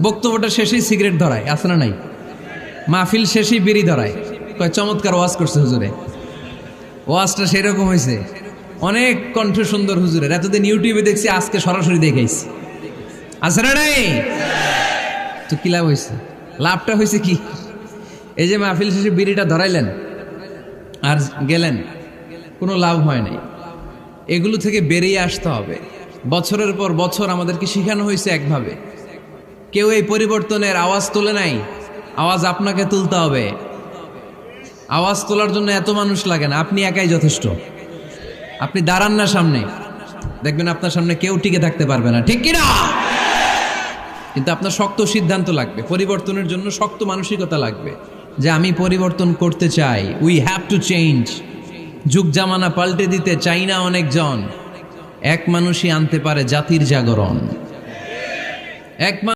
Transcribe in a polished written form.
বক্তব্যটা শেষেই সিগারেট ধরায়, আছে না নাই? মাহফিল শেষেই বিড়ি ধরায়, কয় চমৎকার ওয়াজ করছে হুজুরে। ওয়াজটা সেরকম হয়েছে, অনেক কণ্ঠ সুন্দর হুজুরের। এতদিন ইউটিউবে দেখছি, আজকে সরাসরি দেখাইছি, আছে না নাই? তো কি লাভ হয়েছে? লাভটা হয়েছে কি? এই যে মাহফিল শেষে বিড়িটা ধরাইলেন আর গেলেন, কোনো লাভ হয় নাই। এগুলো থেকে বেরিয়ে আসতে হবে। বছরের পর বছর আমাদেরকে শেখানো হয়েছে একভাবে, কেউ এই পরিবর্তনের আওয়াজ তোলে নাই। আওয়াজ আপনাকে তুলতে হবে। আওয়াজ তোলার জন্য এত মানুষ লাগে না, আপনি একাই যথেষ্ট। আপনি দাঁড়ান না সামনে, দেখবেন আপনার সামনে কেউ টিকে থাকতে পারবে না, ঠিক কিনা? কিন্তু আপনার শক্ত সিদ্ধান্ত লাগবে, পরিবর্তনের জন্য শক্ত মানসিকতা লাগবে, যে আমি পরিবর্তন করতে চাই। We have to change. যুগ জামানা পাল্টে দিতে চাই না অনেকজন, এক মানুষই আনতে পারে জাতির জাগরণ। এক